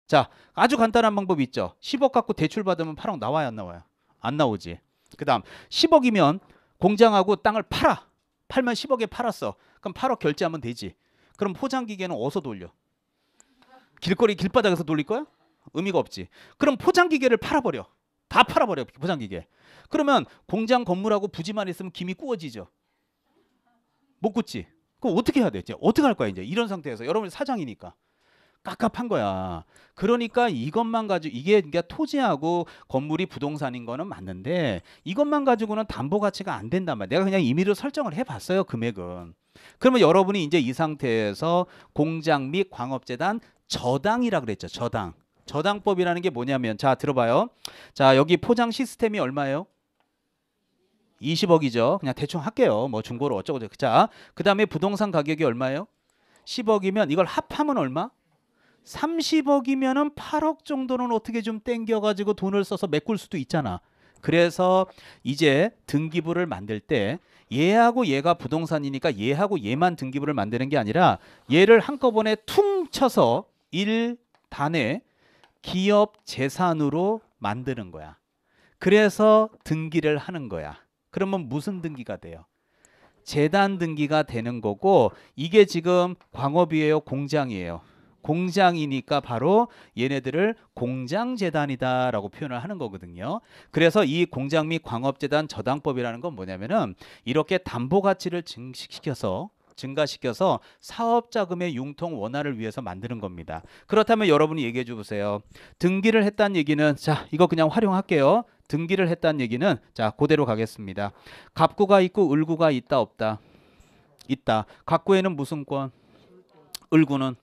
자, 아주 간단한 방법이 있죠. 10억 갖고 대출 받으면 8억 나와요, 안 나와요? 안 나오지. 그 다음 10억이면 공장하고 땅을 팔아. 팔면 10억에 팔았어. 그럼 8억 결제하면 되지. 그럼 포장기계는 어디서 돌려? 길거리 길바닥에서 돌릴 거야? 의미가 없지. 그럼 포장기계를 팔아버려. 다 팔아버려, 포장기계. 그러면 공장 건물하고 부지만 있으면 김이 구워지죠. 못 굳지. 그럼 어떻게 해야 돼? 이제 어떻게 할 거야? 이제 이런 상태에서 여러분이 사장이니까 깝깝한 거야. 그러니까 이것만 가지고 이게 그러니까 토지하고 건물이 부동산인 거는 맞는데 이것만 가지고는 담보 가치가 안 된단 말이야. 내가 그냥 임의로 설정을 해봤어요, 금액은. 그러면 여러분이 이제 이 상태에서 공장 및 광업재단 저당이라 그랬죠. 저당. 저당법이라는 게 뭐냐면 자 들어봐요. 자 여기 포장 시스템이 얼마예요? 20억이죠. 그냥 대충 할게요. 뭐 중고로 어쩌고 저쩌고. 자, 그 다음에 부동산 가격이 얼마예요? 10억이면 이걸 합하면 얼마? 30억이면은 8억 정도는 어떻게 좀 땡겨가지고 돈을 써서 메꿀 수도 있잖아. 그래서 이제 등기부를 만들 때 얘하고 얘가 부동산이니까 얘하고 얘만 등기부를 만드는 게 아니라 얘를 한꺼번에 퉁 쳐서 일단에 기업 재산으로 만드는 거야. 그래서 등기를 하는 거야. 그러면 무슨 등기가 돼요? 재단 등기가 되는 거고 이게 지금 광업이에요, 공장이에요? 공장이니까 바로 얘네들을 공장재단이다라고 표현을 하는 거거든요. 그래서 이 공장 및 광업재단 저당법이라는 건 뭐냐면은 이렇게 담보가치를 증가시켜서 사업자금의 융통 원활을 위해서 만드는 겁니다. 그렇다면 여러분이 얘기해 주세요. 등기를 했다는 얘기는 자 이거 그냥 활용할게요. 등기를 했다는 얘기는 자 그대로 가겠습니다. 갑구가 있고 을구가 있다 없다? 있다. 갑구에는 무슨 권? 을구는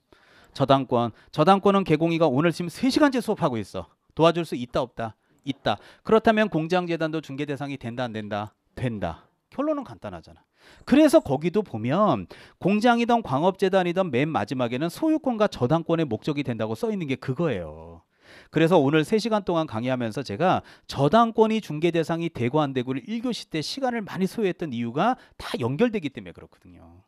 저당권. 저당권은 개공이가 오늘 지금 3시간째 수업하고 있어. 도와줄 수 있다 없다? 있다. 그렇다면 공장재단도 중개 대상이 된다 안 된다? 된다. 결론은 간단하잖아. 그래서 거기도 보면 공장이든 광업재단이든 맨 마지막에는 소유권과 저당권의 목적이 된다고 써 있는 게 그거예요. 그래서 오늘 3시간 동안 강의하면서 제가 저당권이 중개 대상이 되고 안 되고를 1교시 때 시간을 많이 소요했던 이유가 다 연결되기 때문에 그렇거든요.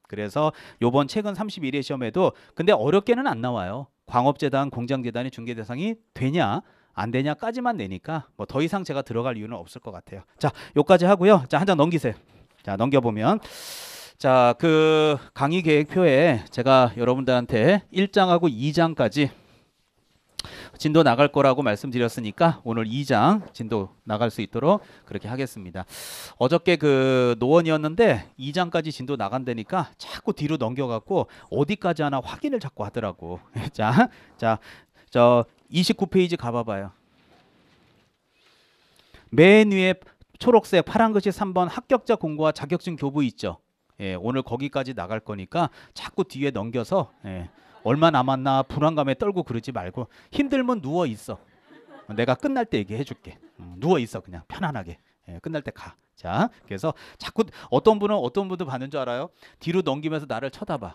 그래서 요번 최근 31회 시험에도 근데 어렵게는 안 나와요. 광업재단, 공장재단이 중개 대상이 되냐 안 되냐까지만 내니까 뭐 더 이상 제가 들어갈 이유는 없을 것 같아요. 자, 요까지 하고요. 자, 한 장 넘기세요. 자, 넘겨보면 자, 그 강의 계획표에 제가 여러분들한테 1장하고 2장까지 진도 나갈 거라고 말씀드렸으니까 오늘 2장 진도 나갈 수 있도록 그렇게 하겠습니다. 어저께 그 노원이었는데 2장까지 진도 나간다니까 자꾸 뒤로 넘겨갖고 어디까지 하나 확인을 자꾸 하더라고. 자, 저 29페이지 가봐봐요. 맨 위에 초록색 파란 글씨 3번 합격자 공고와 자격증 교부 있죠. 예, 오늘 거기까지 나갈 거니까 자꾸 뒤에 넘겨서 얼마 남았나 불안감에 떨고 그러지 말고 힘들면 누워 있어. 내가 끝날 때 얘기해 줄게. 누워 있어 그냥 편안하게. 끝날 때 가. 자, 그래서 자꾸 어떤 분도 봤는 줄 알아요? 뒤로 넘기면서 나를 쳐다봐.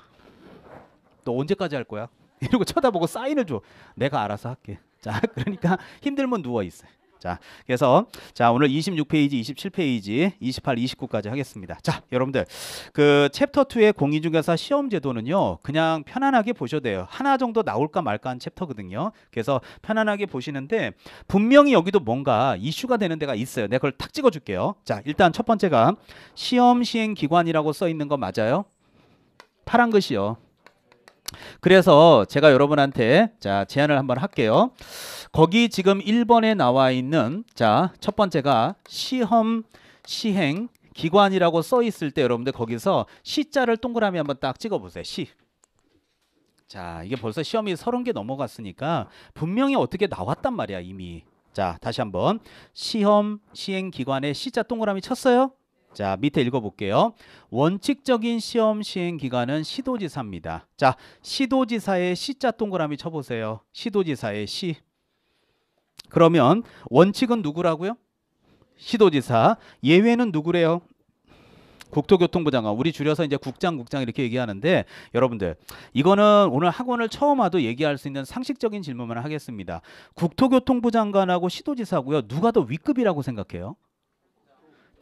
너 언제까지 할 거야? 이러고 쳐다보고 사인을 줘. 내가 알아서 할게. 자, 그러니까 힘들면 누워 있어. 자, 그래서 자 오늘 26페이지, 27페이지, 28, 29까지 하겠습니다. 자, 여러분들 그 챕터 2의 공인중개사 시험 제도는요 그냥 편안하게 보셔도 돼요. 하나 정도 나올까 말까 한 챕터거든요. 그래서 편안하게 보시는데 분명히 여기도 뭔가 이슈가 되는 데가 있어요. 내가 그걸 탁 찍어줄게요. 자, 일단 첫 번째가 시험 시행 기관이라고 써 있는 거 맞아요? 파란 글씨요. 그래서 제가 여러분한테 자 제안을 한번 할게요. 거기 지금 1번에 나와 있는 자 첫 번째가 시험 시행 기관이라고 써 있을 때 여러분들 거기서 시자를 동그라미 한번 딱 찍어 보세요. 시. 자, 이게 벌써 시험이 30개 넘어갔으니까 분명히 어떻게 나왔단 말이야 이미. 자, 다시 한번 시험 시행 기관에 시자 동그라미 쳤어요? 자, 밑에 읽어볼게요. 원칙적인 시험 시행 기관은 시도지사입니다. 자, 시도지사의 시자 동그라미 쳐보세요. 시도지사의 시. 그러면 원칙은 누구라고요? 시도지사. 예외는 누구래요? 국토교통부 장관. 우리 줄여서 이제 국장 이렇게 얘기하는데 여러분들 이거는 오늘 학원을 처음 와도 얘기할 수 있는 상식적인 질문만 하겠습니다. 국토교통부 장관하고 시도지사고요. 누가 더 윗급이라고 생각해요?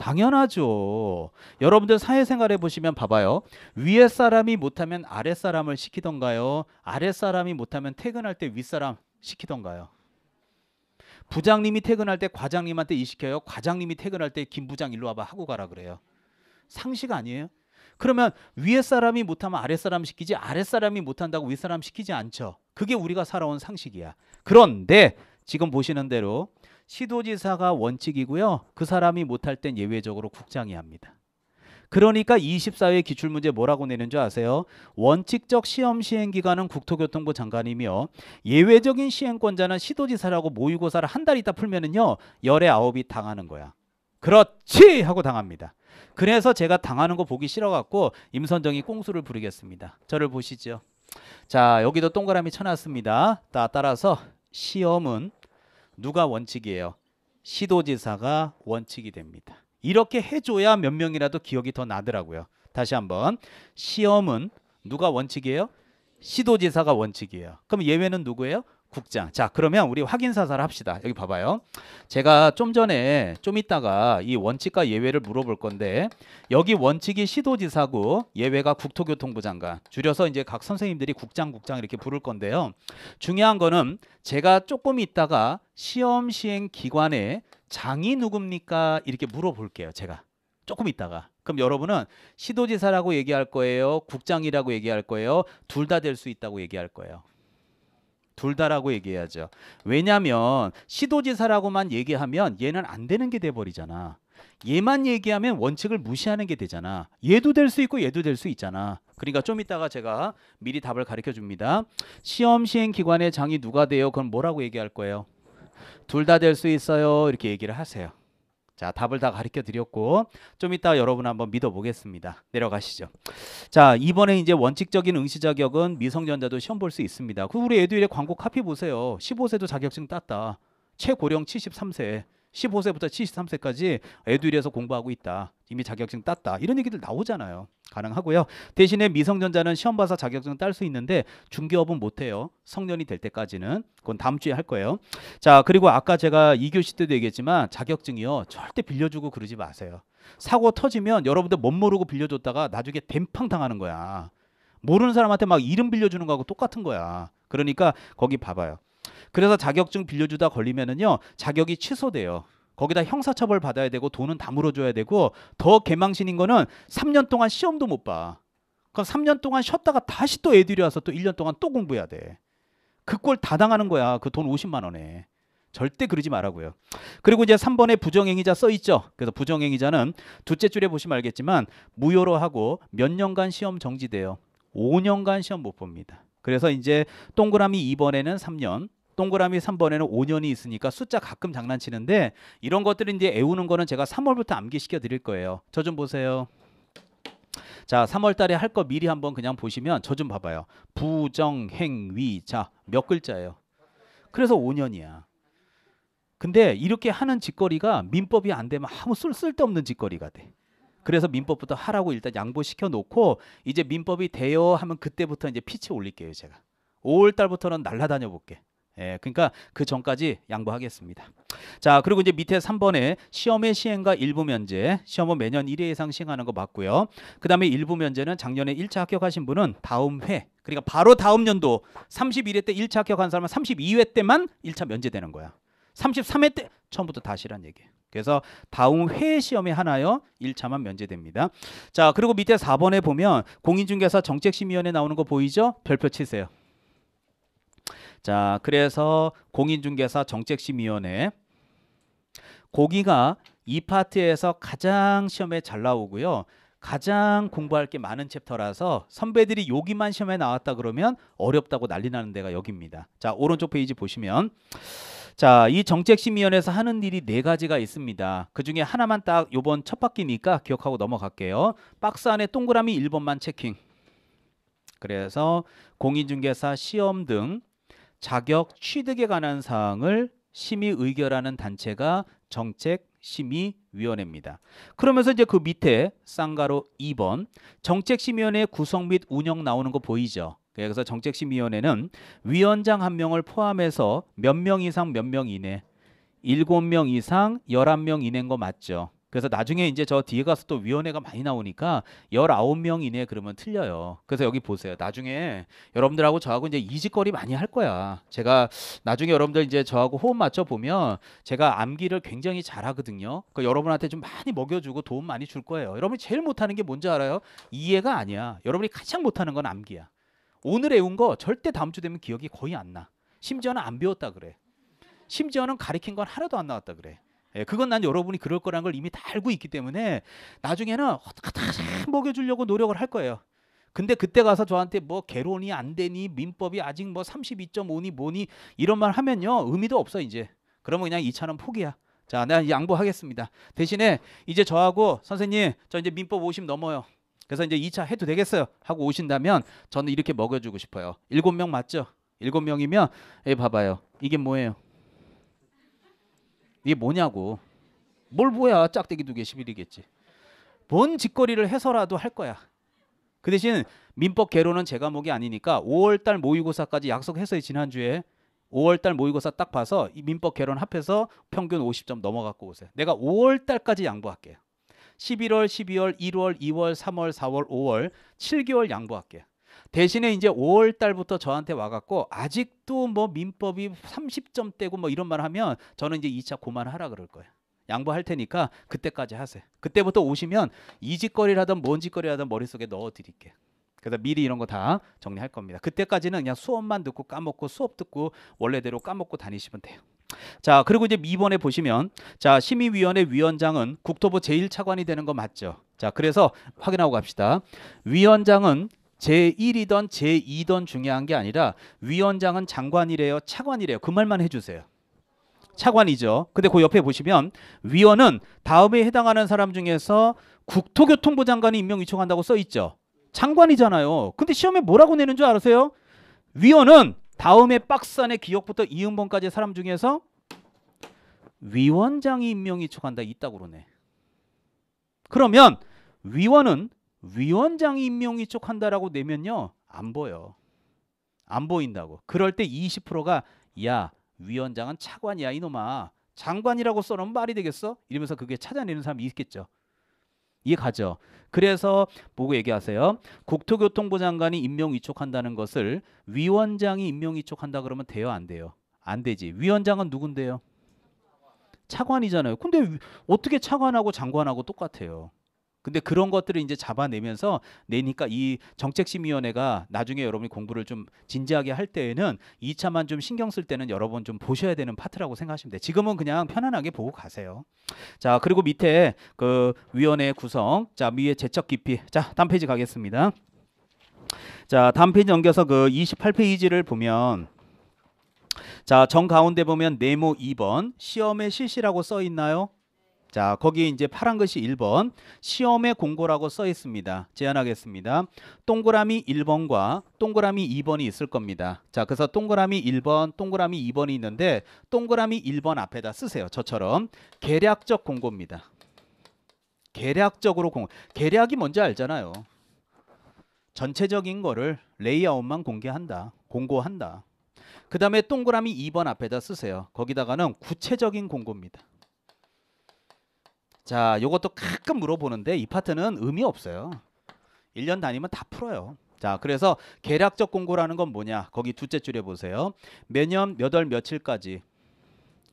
당연하죠. 여러분들 사회생활 해보시면 봐봐요. 위에 사람이 못하면 아래 사람을 시키던가요? 아래 사람이 못하면 퇴근할 때 윗사람 시키던가요? 부장님이 퇴근할 때 과장님한테 일 시켜요? 과장님이 퇴근할 때 김 부장 일로 와봐 하고 가라 그래요? 상식 아니에요? 그러면 위에 사람이 못하면 아래 사람 시키지, 아래 사람이 못한다고 윗 사람 시키지 않죠. 그게 우리가 살아온 상식이야. 그런데 지금 보시는 대로 시도지사가 원칙이고요. 그 사람이 못할 땐 예외적으로 국장이 합니다. 그러니까 24회 기출문제 뭐라고 내는 줄 아세요? 원칙적 시험 시행 기관은 국토교통부 장관이며 예외적인 시행권자는 시도지사라고 모의고사를 한 달 있다 풀면은요. 열의 9이 당하는 거야. 그렇지! 하고 당합니다. 그래서 제가 당하는 거 보기 싫어갖고 임선정이 꽁수를 부리겠습니다. 저를 보시죠. 자, 여기도 동그라미 쳐놨습니다. 따라서 시험은 누가 원칙이에요? 시도지사가 원칙이 됩니다. 이렇게 해줘야 몇 명이라도 기억이 더 나더라고요. 다시 한번. 시험은 누가 원칙이에요? 시도지사가 원칙이에요. 그럼 예외는 누구예요? 국장. 자, 그러면 우리 확인사살 합시다. 여기 봐봐요. 제가 좀 전에 좀 이따가 이 원칙과 예외를 물어볼 건데 여기 원칙이 시도지사고 예외가 국토교통부 장관. 줄여서 이제 각 선생님들이 국장 이렇게 부를 건데요. 중요한 거는 제가 조금 이따가 시험 시행 기관의 장이 누굽니까? 이렇게 물어볼게요. 제가 조금 이따가. 그럼 여러분은 시도지사라고 얘기할 거예요? 국장이라고 얘기할 거예요? 둘 다 될 수 있다고 얘기할 거예요. 둘 다라고 얘기해야죠. 왜냐하면 시도지사라고만 얘기하면 얘는 안 되는 게 돼버리잖아. 얘만 얘기하면 원칙을 무시하는 게 되잖아. 얘도 될 수 있고 얘도 될 수 있잖아. 그러니까 좀 이따가 제가 미리 답을 가르쳐 줍니다. 시험 시행 기관의 장이 누가 돼요? 그럼 뭐라고 얘기할 거예요? 둘 다 될 수 있어요. 이렇게 얘기를 하세요. 자, 답을 다 가르쳐 드렸고 좀 이따 여러분 한번 믿어보겠습니다. 내려가시죠. 자, 이번에 이제 원칙적인 응시 자격은 미성년자도 시험 볼 수 있습니다. 그 우리 에듀윌의 광고 카피 보세요. 15세도 자격증 땄다. 최고령 73세. 15세부터 73세까지 에듀윌에서 공부하고 있다. 이미 자격증 땄다. 이런 얘기들 나오잖아요. 가능하고요. 대신에 미성년자는 시험 봐서 자격증 딸 수 있는데 중개업은 못해요. 성년이 될 때까지는. 그건 다음 주에 할 거예요. 자, 그리고 아까 제가 2교시 때도 얘기했지만 자격증이요. 절대 빌려주고 그러지 마세요. 사고 터지면 여러분들 못 모르고 빌려줬다가 나중에 댐팡 당하는 거야. 모르는 사람한테 막 이름 빌려주는 거하고 똑같은 거야. 그러니까 거기 봐봐요. 그래서 자격증 빌려주다 걸리면은요. 자격이 취소돼요. 거기다 형사처벌 받아야 되고 돈은 다 물어줘야 되고 더 개망신인 거는 3년 동안 시험도 못 봐. 그럼 3년 동안 쉬었다가 다시 또 애들이 와서 또 1년 동안 또 공부해야 돼. 그 꼴 다 당하는 거야. 그 돈 50만 원에. 절대 그러지 말라고요. 그리고 이제 3번에 부정행위자 써 있죠. 그래서 부정행위자는 둘째 줄에 보시면 알겠지만 무효로 하고 몇 년간 시험 정지돼요. 5년간 시험 못 봅니다. 그래서 이제 동그라미 2번에는 3년, 동그라미 3번에는 5년이 있으니까 숫자 가끔 장난치는데 이런 것들을 이제 애우는 거는 제가 3월부터 암기시켜 드릴 거예요. 저 좀 보세요. 자, 3월 달에 할 거 미리 한번 그냥 보시면 저 좀 봐봐요. 부정행위자 몇 글자예요? 그래서 5년이야. 근데 이렇게 하는 짓거리가 민법이 안 되면 아무 쓸데없는 짓거리가 돼. 그래서 민법부터 하라고 일단 양보시켜 놓고 이제 민법이 돼요 하면 그때부터 이제 피치 올릴게요. 제가 5월 달부터는 날라다녀 볼게. 예, 그러니까 그 전까지 양보하겠습니다. 자, 그리고 이제 밑에 3번에 시험의 시행과 일부 면제. 시험은 매년 1회 이상 시행하는 거 맞고요. 그 다음에 일부 면제는 작년에 1차 합격하신 분은 다음 회, 그러니까 바로 다음 연도 31회 때 1차 합격한 사람은 32회 때만 1차 면제되는 거야. 33회 때 처음부터 다시란 얘기예요. 그래서 다음 회 시험에 하나요 1차만 면제됩니다. 자, 그리고 밑에 4번에 보면 공인중개사 정책심의위원회 나오는 거 보이죠? 별표 치세요. 자, 그래서 공인중개사 정책심의위원회 거기가 이 파트에서 가장 시험에 잘 나오고요. 가장 공부할 게 많은 챕터라서 선배들이 여기만 시험에 나왔다 그러면 어렵다고 난리 나는 데가 여기입니다. 자, 오른쪽 페이지 보시면 자, 이 정책심의위원회에서 하는 일이 4가지가 있습니다. 그 중에 하나만 딱 요번 첫 바퀴니까 기억하고 넘어갈게요. 박스 안에 동그라미 1번만 체킹. 그래서 공인중개사 시험 등 자격 취득에 관한 사항을 심의 의결하는 단체가 정책심의위원회입니다. 그러면서 이제 그 밑에 쌍가로 2번 정책심의위원회 구성 및 운영 나오는 거 보이죠? 그래서 정책심의위원회는 위원장 1명을 포함해서 몇 명 이상 몇 명 이내 7명 이상 11명 이내인 거 맞죠? 그래서 나중에 이제 저 뒤에 가서 또 위원회가 많이 나오니까 19명 이내 그러면 틀려요. 그래서 여기 보세요. 나중에 여러분들하고 저하고 이제 이직거리 많이 할 거야. 제가 나중에 여러분들 이제 저하고 호흡 맞춰 보면 제가 암기를 굉장히 잘하거든요. 그 여러분한테 좀 많이 먹여주고 도움 많이 줄 거예요. 여러분이 제일 못하는 게 뭔지 알아요? 이해가 아니야. 여러분이 가장 못하는 건 암기야. 오늘 외운 거 절대 다음 주 되면 기억이 거의 안 나. 심지어는 안 배웠다 그래. 심지어는 가르친 건 하나도 안 나왔다 그래. 예, 그건 난 여러분이 그럴 거라는 걸 이미 다 알고 있기 때문에 나중에는 어떻게 다 먹여주려고 노력을 할 거예요. 근데 그때 가서 저한테 뭐 개론이 안 되니 민법이 아직 뭐 32.5니 뭐니 이런 말 하면요 의미도 없어 이제. 그러면 그냥 2차는 포기야. 자, 내가 양보하겠습니다. 대신에 이제 저하고 선생님 저 이제 민법 50 넘어요. 그래서 이제 2차 해도 되겠어요 하고 오신다면 저는 이렇게 먹여주고 싶어요. 7명 맞죠? 7명이면 예, 봐봐요. 이게 뭐예요? 이게 뭐냐고. 뭘 뭐야 짝대기 2개 11이겠지. 뭔 짓거리를 해서라도 할 거야. 그 대신 민법 개론은 제 과목이 아니니까 5월달 모의고사까지 약속했어요. 지난주에 5월달 모의고사 딱 봐서 이 민법 개론 합해서 평균 50점 넘어갖고 오세요. 내가 5월달까지 양보할게요. 11월, 12월, 1월, 2월, 3월, 4월, 5월 7개월 양보할게요. 대신에 이제 5월 달부터 저한테 와갖고 아직도 뭐 민법이 30점대고 뭐 이런 말 하면 저는 이제 2차 고만하라 그럴 거예요. 양보할 테니까 그때까지 하세요. 그때부터 오시면 이 짓거리라든 뭔 짓거리라든 머릿속에 넣어드릴게요. 그래서 미리 이런 거 다 정리할 겁니다. 그때까지는 그냥 수업만 듣고 까먹고 수업 듣고 원래대로 까먹고 다니시면 돼요. 자, 그리고 이제 이번에 보시면 자, 심의위원회 위원장은 국토부 제1차관이 되는 거 맞죠? 자, 그래서 확인하고 갑시다. 위원장은 제1이던 제2던 중요한 게 아니라 위원장은 장관이래요, 차관이래요. 그 말만 해주세요. 차관이죠. 근데 그 옆에 보시면 위원은 다음에 해당하는 사람 중에서 국토교통부 장관이 임명 위촉한다고 써 있죠. 장관이잖아요. 근데 시험에 뭐라고 내는 줄 아세요? 위원은 다음에 박스 안에 기억부터 이음번까지 사람 중에서 위원장이 임명 위촉한다 있다고 그러네. 그러면 위원은 위원장이 임명 위촉한다라고 내면요 안 보여. 안 보인다고. 그럴 때 20%가 야 위원장은 차관이야 이놈아. 장관이라고 써놓으면 말이 되겠어? 이러면서 그게 찾아내는 사람이 있겠죠. 이해 가죠? 그래서 보고 얘기하세요. 국토교통부 장관이 임명 위촉한다는 것을 위원장이 임명 위촉한다 그러면 돼요 안 돼요? 안 되지. 위원장은 누군데요? 차관이잖아요. 근데 어떻게 차관하고 장관하고 똑같아요? 근데 그런 것들을 이제 잡아내면서 내니까 이 정책심의위원회가 나중에 여러분이 공부를 좀 진지하게 할 때에는 2차만 좀 신경 쓸 때는 여러 번 좀 보셔야 되는 파트라고 생각하시면 돼요. 지금은 그냥 편안하게 보고 가세요. 자, 그리고 밑에 그 위원회 구성. 자, 위에 제척 깊이. 자, 다음 페이지 가겠습니다. 자, 다음 페이지 넘겨서 그 28페이지를 보면 자, 정 가운데 보면 네모 2번 시험의 실시라고 써 있나요? 자, 거기 이제 파란 글씨 1번 시험의 공고라고 써 있습니다. 제안하겠습니다. 동그라미 1번과 동그라미 2번이 있을 겁니다. 자, 그래서 동그라미 1번, 동그라미 2번이 있는데 동그라미 1번 앞에다 쓰세요. 저처럼 계략적 공고입니다. 계략적으로 공고. 계략이 뭔지 알잖아요. 전체적인 거를 레이아웃만 공개한다. 공고한다. 그 다음에 동그라미 2번 앞에다 쓰세요. 거기다가는 구체적인 공고입니다. 자, 요것도 가끔 물어보는데 이 파트는 의미 없어요. 1년 다니면 다 풀어요. 자, 그래서 계략적 공고라는 건 뭐냐? 거기 둘째 줄에 보세요. 매년 몇 월 며칠까지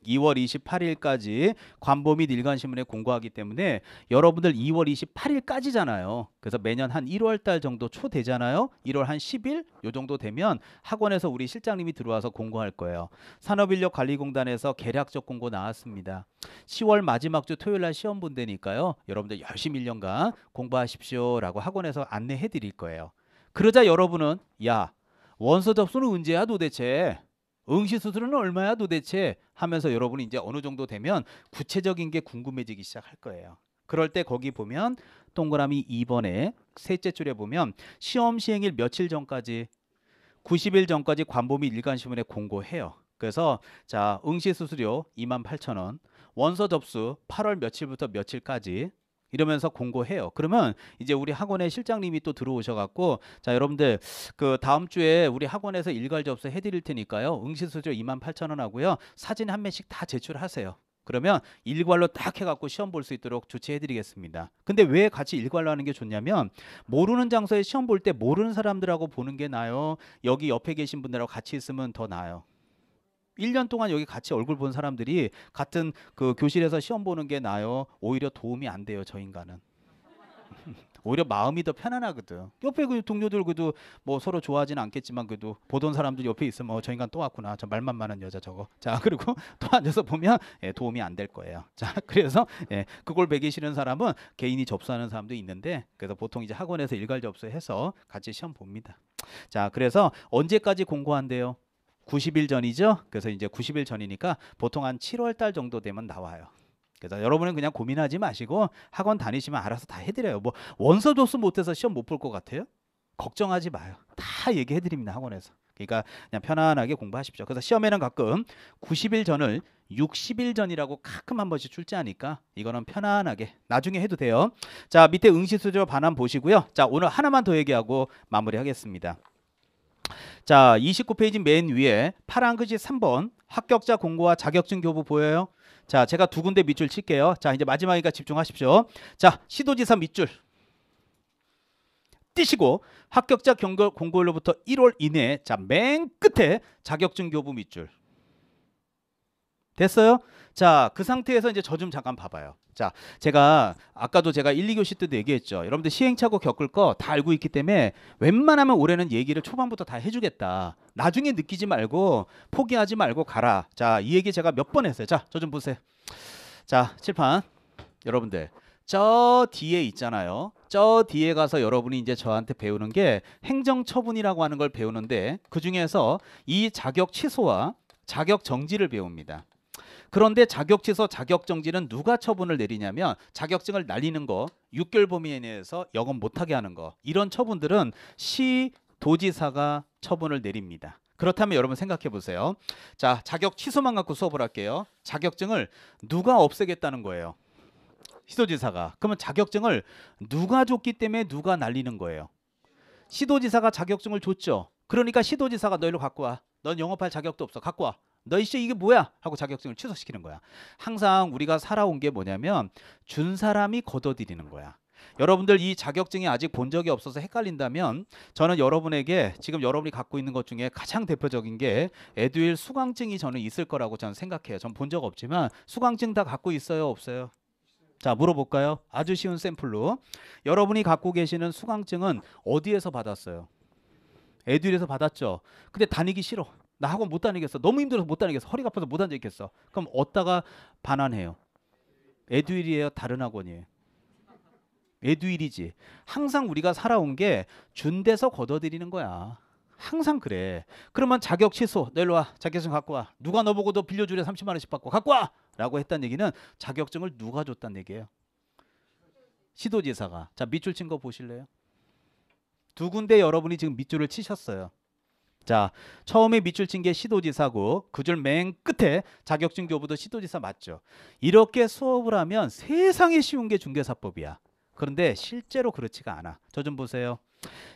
2월 28일까지 관보 및 일간신문에 공고하기 때문에 여러분들 2월 28일까지잖아요. 그래서 매년 한 1월 달 정도 초 되잖아요. 1월 한 10일 요 정도 되면 학원에서 우리 실장님이 들어와서 공고할 거예요. 산업인력관리공단에서 계략적 공고 나왔습니다. 10월 마지막 주 토요일 날 시험 본다니까요. 여러분들 열심히 1년간 공부하십시오 라고 학원에서 안내해 드릴 거예요. 그러자 여러분은 야 원서 접수는 언제야 도대체? 응시수수료는 얼마야 도대체? 하면서 여러분이 이제 어느 정도 되면 구체적인 게 궁금해지기 시작할 거예요. 그럴 때 거기 보면 동그라미 2번에 셋째 줄에 보면 시험 시행일 며칠 전까지 90일 전까지 관보 및 일간신문에 공고해요. 그래서 자 응시수수료 28,000원 원서 접수 8월 며칠부터 며칠까지 이러면서 공고해요. 그러면 이제 우리 학원에 실장님이 또 들어오셔갖고 자 여러분들 그 다음 주에 우리 학원에서 일괄 접수 해드릴 테니까요. 응시수수료 28,000원 하고요. 사진 한 면씩 다 제출하세요. 그러면 일괄로 딱 해갖고 시험 볼 수 있도록 조치해드리겠습니다. 근데 왜 같이 일괄로 하는 게 좋냐면 모르는 장소에 시험 볼 때 모르는 사람들하고 보는 게 나아요? 여기 옆에 계신 분들하고 같이 있으면 더 나아요? 1년 동안 여기 같이 얼굴 본 사람들이 같은 그 교실에서 시험 보는 게 나아요? 오히려 도움이 안 돼요, 저 인간은. 오히려 마음이 더 편안하거든. 옆에 그 동료들 그래도 뭐 서로 좋아하지는 않겠지만 그래도 보던 사람들 옆에 있으면 저 인간 또 왔구나. 저 말만 많은 여자 저거. 자, 그리고 또 앉아서 보면 도움이 안 될 거예요. 자, 그래서 그걸 배기 싫은 사람은 개인이 접수하는 사람도 있는데 그래서 보통 이제 학원에서 일괄 접수해서 같이 시험 봅니다. 자, 그래서 언제까지 공고한대요? 90일 전이죠. 그래서 이제 90일 전이니까 보통 한 7월 달 정도 되면 나와요. 그래서 여러분은 그냥 고민하지 마시고 학원 다니시면 알아서 다 해드려요. 뭐 원서 접수 못해서 시험 못 볼 것 같아요? 걱정하지 마요. 다 얘기해드립니다, 학원에서. 그러니까 그냥 편안하게 공부하십시오. 그래서 시험에는 가끔 90일 전을 60일 전이라고 가끔 한 번씩 출제하니까 이거는 편안하게 나중에 해도 돼요. 자, 밑에 응시수조 반환 보시고요. 자, 오늘 하나만 더 얘기하고 마무리하겠습니다. 자, 29페이지 맨 위에 파란 글씨 3번 합격자 공고와 자격증 교부 보여요? 자, 제가 두 군데 밑줄 칠게요. 자, 이제 마지막이니까 집중하십시오. 자, 시도지사 밑줄 띄시고 합격자 공고일로부터 1월 이내에 자, 맨 끝에 자격증 교부 밑줄 됐어요? 자, 그 상태에서 이제 저 좀 잠깐 봐봐요. 자, 아까도 제가 1, 2교시 때도 얘기했죠. 여러분들 시행착오 겪을 거 다 알고 있기 때문에 웬만하면 올해는 얘기를 초반부터 다 해주겠다. 나중에 느끼지 말고 포기하지 말고 가라. 자, 이 얘기 제가 몇 번 했어요. 자, 저 좀 보세요. 자, 칠판 여러분들 저 뒤에 있잖아요. 저 뒤에 가서 여러분이 이제 저한테 배우는 게 행정처분이라고 하는 걸 배우는데 그 중에서 이 자격 취소와 자격 정지를 배웁니다. 그런데 자격 취소, 자격 정지는 누가 처분을 내리냐면 자격증을 날리는 거, 6개월 범위 내에서 영업 못하게 하는 거 이런 처분들은 시도지사가 처분을 내립니다. 그렇다면 여러분 생각해 보세요. 자, 자격 취소만 갖고 수업을 할게요. 자격증을 누가 없애겠다는 거예요? 시도지사가. 그러면 자격증을 누가 줬기 때문에 누가 날리는 거예요? 시도지사가 자격증을 줬죠. 그러니까 시도지사가 너 일로 갖고 와. 넌 영업할 자격도 없어. 갖고 와. 너 이씨 이게 뭐야? 하고 자격증을 취소시키는 거야. 항상 우리가 살아온 게 뭐냐면 준 사람이 걷어들이는 거야. 여러분들 이 자격증이 아직 본 적이 없어서 헷갈린다면 저는 여러분에게 지금 여러분이 갖고 있는 것 중에 가장 대표적인 게 에듀윌 수강증이 저는 있을 거라고 저는 생각해요. 전 본 적 없지만 수강증 다 갖고 있어요? 없어요? 자, 물어볼까요? 아주 쉬운 샘플로 여러분이 갖고 계시는 수강증은 어디에서 받았어요? 에듀윌에서 받았죠. 근데 다니기 싫어. 나 학원 못 다니겠어. 너무 힘들어서 못 다니겠어. 허리가 아파서 못 다니겠어. 그럼 어디다가 반환해요? 에듀윌이에요? 다른 학원이에요? 에듀윌이지. 항상 우리가 살아온 게 준 데서 걷어들이는 거야. 항상 그래. 그러면 자격 취소. 너 일로 와. 자격증 갖고 와. 누가 너 보고 너 빌려주래 30만 원씩 받고 갖고 와. 라고 했다는 얘기는 자격증을 누가 줬다는 얘기예요? 시도지사가. 자, 밑줄 친 거 보실래요? 두 군데 여러분이 지금 밑줄을 치셨어요. 자, 처음에 밑줄 친 게 시도지사고 그 줄 맨 끝에 자격증 교부도 시도지사 맞죠? 이렇게 수업을 하면 세상에 쉬운 게 중개사법이야. 그런데 실제로 그렇지가 않아. 저 좀 보세요.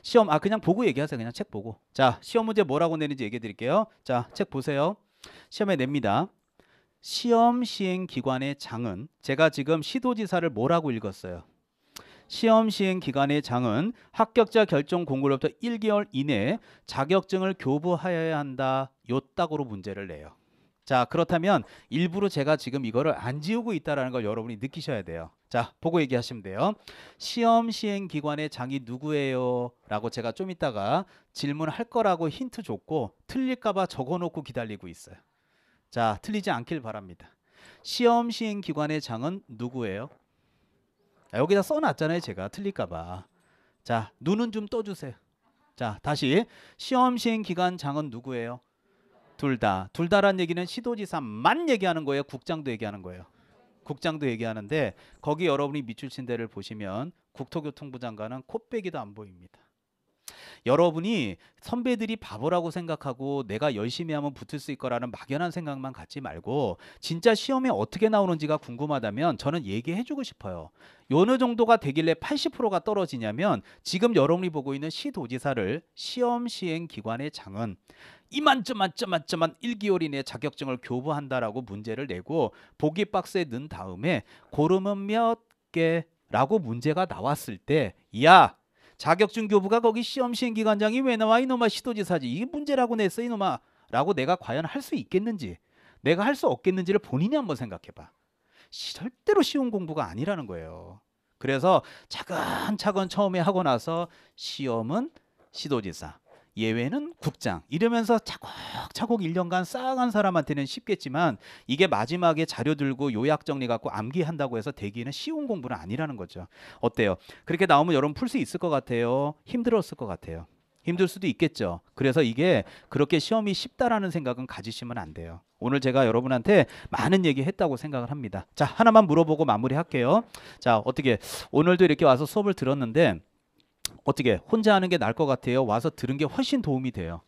시험 그냥 보고 얘기하세요. 그냥 책 보고. 자, 시험 문제 뭐라고 내는지 얘기해 드릴게요. 자, 책 보세요. 시험에 냅니다. 시험 시행 기관의 장은 제가 지금 시도지사를 뭐라고 읽었어요? 시험 시행 기간의 장은 합격자 결정 공고로부터 1개월 이내에 자격증을 교부하여야 한다. 요 딱으로 문제를 내요. 자, 그렇다면 일부러 제가 지금 이거를 안 지우고 있다는 걸 여러분이 느끼셔야 돼요. 자, 보고 얘기하시면 돼요. 시험 시행 기관의 장이 누구예요? 라고 제가 좀 이따가 질문할 거라고 힌트 줬고 틀릴까 봐 적어놓고 기다리고 있어요. 자, 틀리지 않길 바랍니다. 시험 시행 기관의 장은 누구예요? 여기다 써놨잖아요. 제가 틀릴까봐. 자, 눈은 좀 떠주세요. 자, 다시 시험 시행 기관 장은 누구예요? 둘 다. 둘 다란 얘기는 시도지사만 얘기하는 거예요? 국장도 얘기하는 거예요? 국장도 얘기하는데 거기 여러분이 밑줄 친 데를 보시면 국토교통부 장관은 코빼기도 안 보입니다. 여러분이 선배들이 바보라고 생각하고 내가 열심히 하면 붙을 수 있거라는 막연한 생각만 갖지 말고 진짜 시험에 어떻게 나오는지가 궁금하다면 저는 얘기해주고 싶어요. 어느 정도가 되길래 80%가 떨어지냐면 지금 여러분이 보고 있는 시도지사를 시험 시행 기관의 장은 이만저만저만저만 1개월 이내에 자격증을 교부한다라고 문제를 내고 보기 박스에 넣은 다음에 고르면 몇 개라고 문제가 나왔을 때, 야, 자격증 교부가 거기 시험 시행 기간장이 왜 나와 이놈아, 시도지사지, 이게 문제라고 냈어 이놈아 라고 내가 과연 할 수 있겠는지, 내가 할 수 없겠는지를 본인이 한번 생각해봐. 절대로 쉬운 공부가 아니라는 거예요. 그래서 차근차근 처음에 하고 나서 시험은 시도지사, 예외는 국장, 이러면서 차곡차곡 1년간 쌓아간 사람한테는 쉽겠지만, 이게 마지막에 자료 들고 요약 정리 갖고 암기한다고 해서 되기는 쉬운 공부는 아니라는 거죠. 어때요? 그렇게 나오면 여러분 풀 수 있을 것 같아요? 힘들었을 것 같아요? 힘들 수도 있겠죠. 그래서 이게 그렇게 시험이 쉽다라는 생각은 가지시면 안 돼요. 오늘 제가 여러분한테 많은 얘기 했다고 생각을 합니다. 자, 하나만 물어보고 마무리할게요. 자, 어떻게 오늘도 이렇게 와서 수업을 들었는데 어떻게 혼자 하는 게 나을 것 같아요? 와서 들은 게 훨씬 도움이 돼요?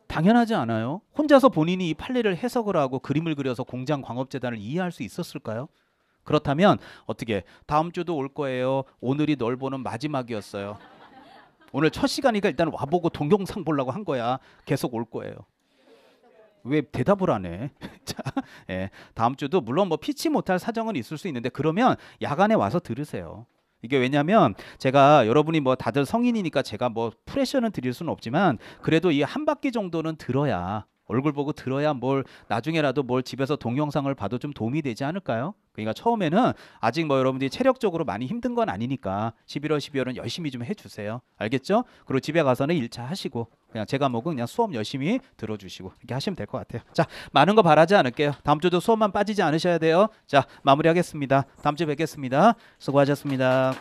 당연하지 않아요? 혼자서 본인이 이 판례를 해석을 하고 그림을 그려서 공장 광업재단을 이해할 수 있었을까요? 그렇다면 어떻게 다음 주도 올 거예요? 오늘이 널 보는 마지막이었어요. 오늘 첫 시간이니까 일단 와보고 동영상 보려고 한 거야. 계속 올 거예요. 왜 대답을 안 해? 자, 예, 다음 주도 물론 뭐 피치 못할 사정은 있을 수 있는데 그러면 야간에 와서 들으세요. 이게 왜냐면 제가 여러분이 뭐 다들 성인이니까 제가 뭐 프레셔는 드릴 수는 없지만 그래도 이 한 바퀴 정도는 들어야, 얼굴 보고 들어야 뭘 나중에라도 뭘 집에서 동영상을 봐도 좀 도움이 되지 않을까요? 그러니까 처음에는 아직 뭐 여러분들이 체력적으로 많이 힘든 건 아니니까 11월 12월은 열심히 좀 해주세요. 알겠죠? 그리고 집에 가서는 1차 하시고 그냥 제 과목은 그냥 수업 열심히 들어주시고 이렇게 하시면 될 것 같아요. 자, 많은 거 바라지 않을게요. 다음 주도 수업만 빠지지 않으셔야 돼요. 자, 마무리하겠습니다. 다음 주에 뵙겠습니다. 수고하셨습니다.